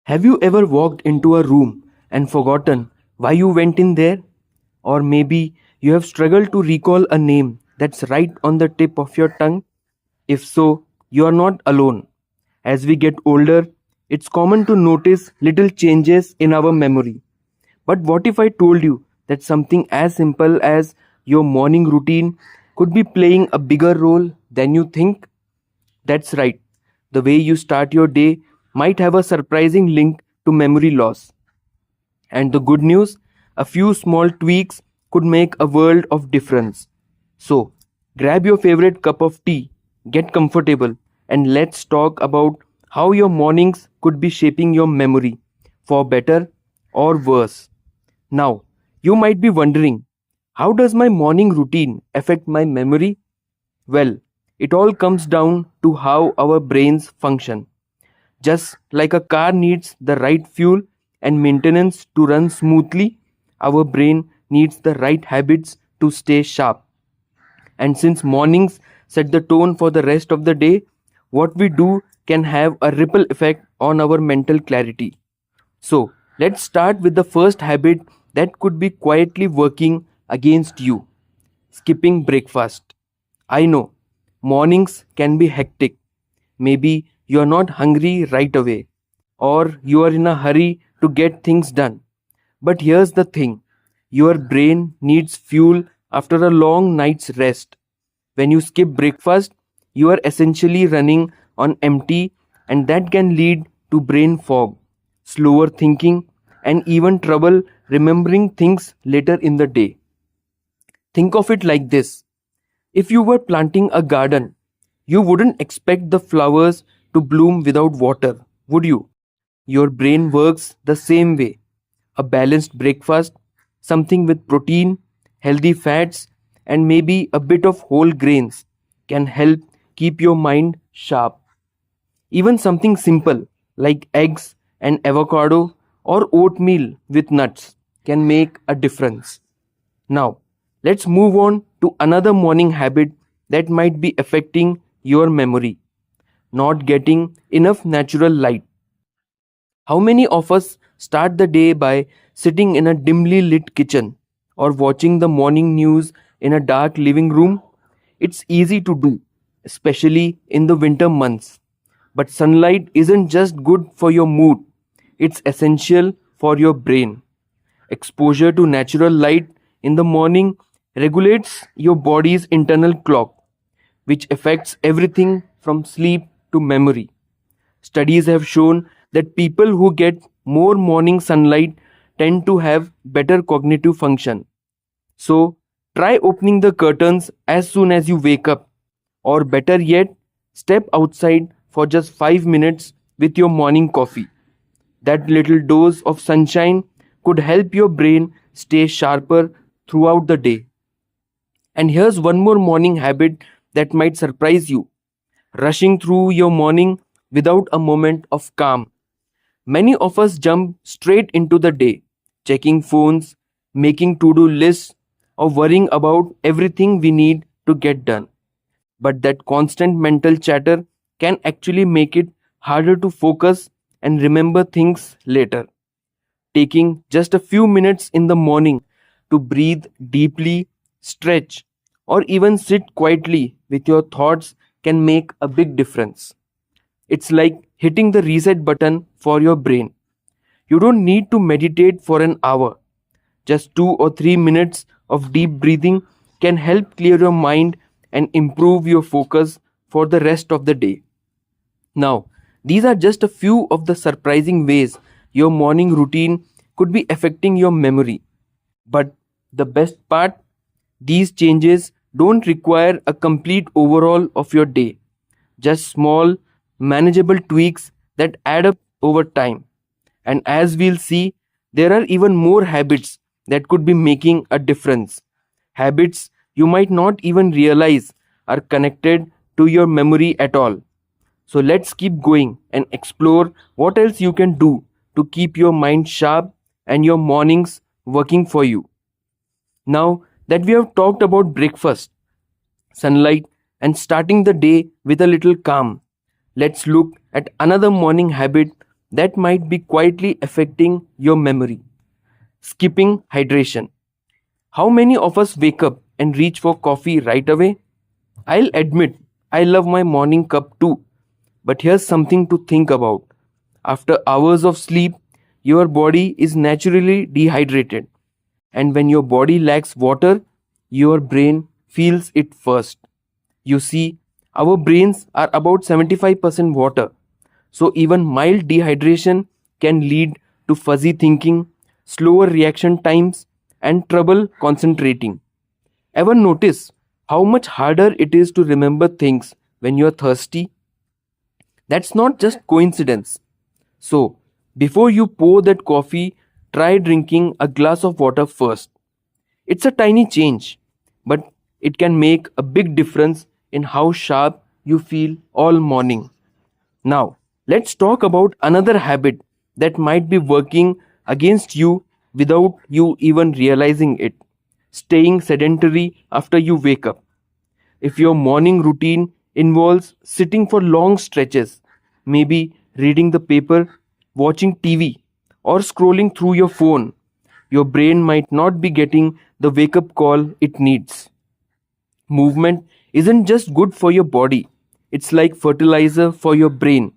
Have you ever walked into a room and forgotten why you went in there? Or maybe you have struggled to recall a name that's right on the tip of your tongue? If so, you are not alone. As we get older, it's common to notice little changes in our memory. But what if I told you that something as simple as your morning routine could be playing a bigger role than you think? That's right. The way you start your day might have a surprising link to memory loss. And the good news, a few small tweaks could make a world of difference. So, grab your favorite cup of tea, get comfortable, and let's talk about how your mornings could be shaping your memory for better or worse. Now, you might be wondering, how does my morning routine affect my memory? Well, it all comes down to how our brains function. Just like a car needs the right fuel and maintenance to run smoothly, our brain needs the right habits to stay sharp. And since mornings set the tone for the rest of the day, what we do can have a ripple effect on our mental clarity. So, let's start with the first habit that could be quietly working against you: skipping breakfast. I know mornings can be hectic. Maybe you're not hungry right away, or you are in a hurry to get things done. But here's the thing: your brain needs fuel after a long night's rest. When you skip breakfast, you are essentially running on empty, and that can lead to brain fog, slower thinking, and even trouble remembering things later in the day. Think of it like this: if you were planting a garden, you wouldn't expect the flowers to bloom without water, would you? Your brain works the same way. A balanced breakfast, something with protein, healthy fats, and maybe a bit of whole grains, can help keep your mind sharp. Even something simple like eggs and avocado or oatmeal with nuts can make a difference. Now, let's move on to another morning habit that might be affecting your memory: not getting enough natural light. How many of us start the day by sitting in a dimly lit kitchen or watching the morning news in a dark living room? It's easy to do, especially in the winter months. But sunlight isn't just good for your mood, it's essential for your brain. Exposure to natural light in the morning regulates your body's internal clock, which affects everything from sleep to memory. Studies have shown that people who get more morning sunlight tend to have better cognitive function. So, try opening the curtains as soon as you wake up, or better yet, step outside for just 5 minutes with your morning coffee. That little dose of sunshine could help your brain stay sharper throughout the day. And here's one more morning habit that might surprise you: rushing through your morning without a moment of calm. Many of us jump straight into the day, checking phones, making to do lists, or worrying about everything we need to get done. But that constant mental chatter can actually make it harder to focus and remember things later. Taking just a few minutes in the morning to breathe deeply, stretch, or even sit quietly with your thoughts can make a big difference. It's like hitting the reset button for your brain. You don't need to meditate for an hour. Just 2 or 3 minutes of deep breathing can help clear your mind and improve your focus for the rest of the day. Now, these are just a few of the surprising ways your morning routine could be affecting your memory. But the best part, these changes don't require a complete overhaul of your day, just small, manageable tweaks that add up over time. And as we'll see, there are even more habits that could be making a difference. Habits you might not even realize are connected to your memory at all. So let's keep going and explore what else you can do to keep your mind sharp and your mornings working for you. Now that we have talked about breakfast, sunlight, and starting the day with a little calm, let's look at another morning habit that might be quietly affecting your memory. Skipping hydration. How many of us wake up and reach for coffee right away? I'll admit, I love my morning cup too. But here's something to think about. After hours of sleep, your body is naturally dehydrated. And when your body lacks water, your brain feels it first. You see, our brains are about 75% water. So even mild dehydration can lead to fuzzy thinking, slower reaction times, and trouble concentrating. Ever notice how much harder it is to remember things when you're thirsty? That's not just coincidence. So, before you pour that coffee, try drinking a glass of water first. It's a tiny change, but it can make a big difference in how sharp you feel all morning. Now, let's talk about another habit that might be working against you without you even realizing it: staying sedentary after you wake up. If your morning routine involves sitting for long stretches, maybe reading the paper, watching TV, or scrolling through your phone, your brain might not be getting the wake up call it needs. Movement isn't just good for your body, it's like fertilizer for your brain.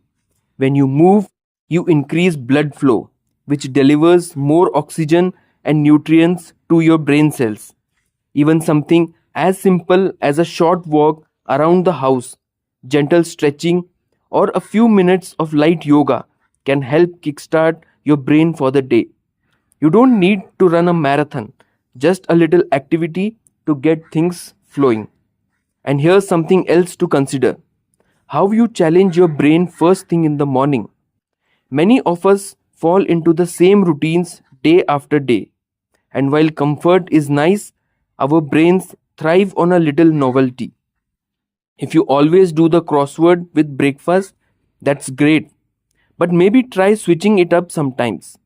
When you move, you increase blood flow, which delivers more oxygen and nutrients to your brain cells. Even something as simple as a short walk around the house, gentle stretching, or a few minutes of light yoga can help kickstart your brain for the day. You don't need to run a marathon, just a little activity to get things flowing. And here's something else to consider: how you challenge your brain first thing in the morning. Many of us fall into the same routines day after day. And while comfort is nice, our brains thrive on a little novelty. If you always do the crossword with breakfast, that's great. But maybe try switching it up sometimes.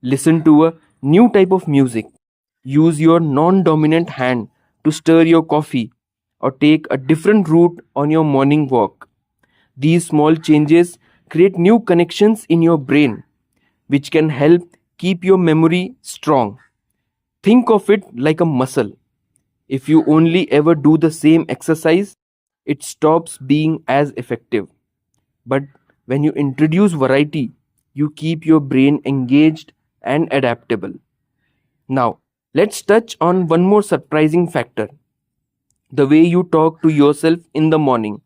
Listen to a new type of music. Use your non dominant hand to stir your coffee, or take a different route on your morning walk. These small changes create new connections in your brain, which can help keep your memory strong. Think of it like a muscle. If you only ever do the same exercise, it stops being as effective. But when you introduce variety, you keep your brain engaged and adaptable. Now, let's touch on one more surprising factor: the way you talk to yourself in the morning.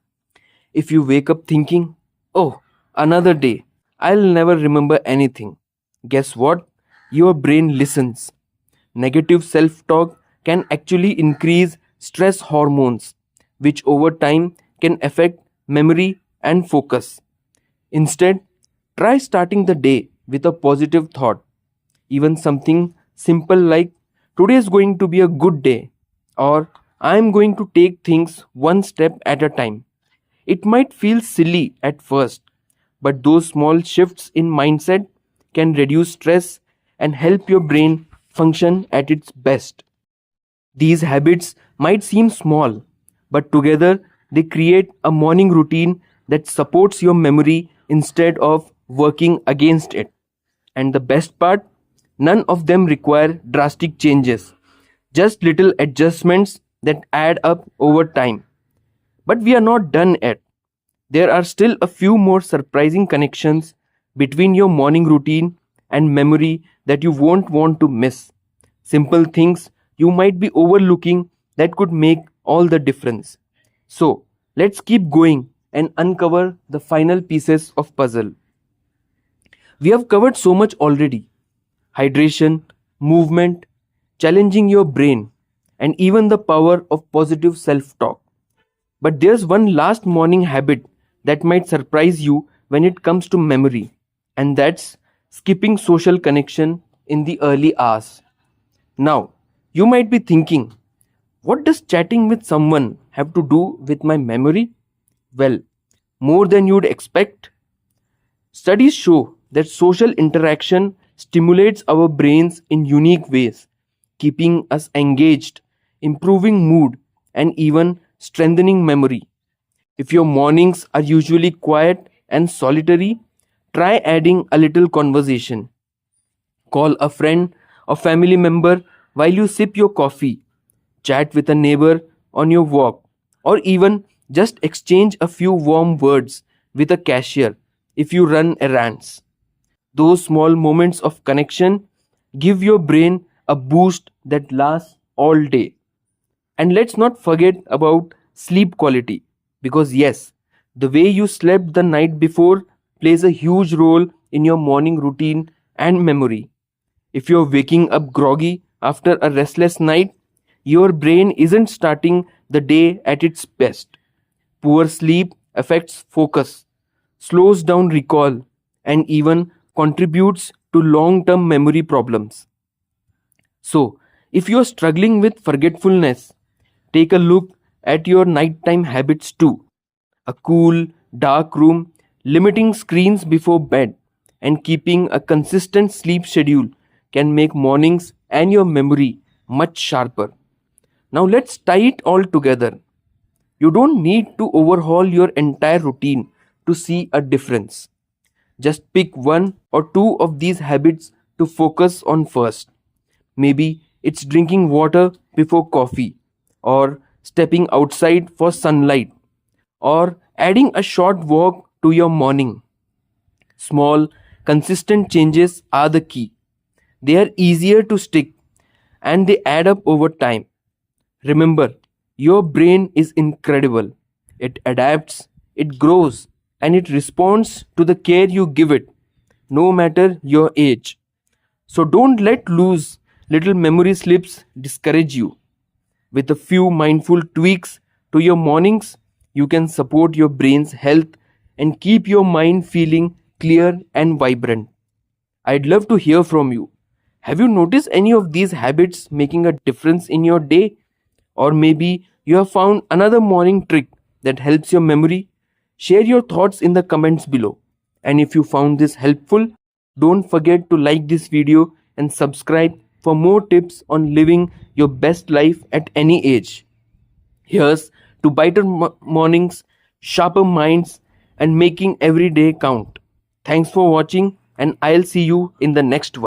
If you wake up thinking, oh, another day, I'll never remember anything, guess what? Your brain listens. Negative self talk can actually increase stress hormones, which over time can affect memory and focus. Instead, try starting the day with a positive thought. Even something simple like, today is going to be a good day, or I am going to take things one step at a time. It might feel silly at first, but those small shifts in mindset can reduce stress and help your brain function at its best. These habits might seem small, but together they create a morning routine that supports your memory instead of working against it. And the best part, none of them require drastic changes, just little adjustments that add up over time. But we are not done yet. There are still a few more surprising connections between your morning routine and memory that you won't want to miss. Simple things you might be overlooking that could make all the difference. So, let's keep going and uncover the final pieces of puzzle. We have covered so much already: hydration, movement, challenging your brain, and even the power of positive self talk. But there's one last morning habit that might surprise you when it comes to memory, and that's skipping social connection in the early hours. Now, you might be thinking, what does chatting with someone have to do with my memory? Well, more than you'd expect. Studies show that social interaction stimulates our brains in unique ways, keeping us engaged, improving mood, and even strengthening memory. If your mornings are usually quiet and solitary, Try adding a little conversation. Call a friend or family member while you sip your coffee. Chat with a neighbor on your walk, or even just exchange a few warm words with a cashier if you run errands. Those small moments of connection give your brain a boost that lasts all day. And let's not forget about sleep quality, because yes, the way you slept the night before plays a huge role in your morning routine and memory. If you're waking up groggy after a restless night, your brain isn't starting the day at its best. Poor sleep affects focus, slows down recall, and even contributes to long term memory problems. So, if you're struggling with forgetfulness, take a look at your nighttime habits too. A cool, dark room, limiting screens before bed, and keeping a consistent sleep schedule can make mornings and your memory much sharper. Now, let's tie it all together. You don't need to overhaul your entire routine to see a difference. Just pick one or two of these habits to focus on first. Maybe it's drinking water before coffee, or stepping outside for sunlight, or adding a short walk to your morning. Small, consistent changes are the key. They are easier to stick and they add up over time. Remember, your brain is incredible. It adapts, it grows, and it responds to the care you give it, no matter your age. So don't let loose little memory slips discourage you. With a few mindful tweaks to your mornings, you can support your brain's health and keep your mind feeling clear and vibrant. I'd love to hear from you. Have you noticed any of these habits making a difference in your day? Or maybe you have found another morning trick that helps your memory? Share your thoughts in the comments below. And if you found this helpful, don't forget to like this video and subscribe for more tips on living your best life at any age. Here's to brighter mornings, sharper minds, and making every day count. Thanks for watching, and I'll see you in the next one.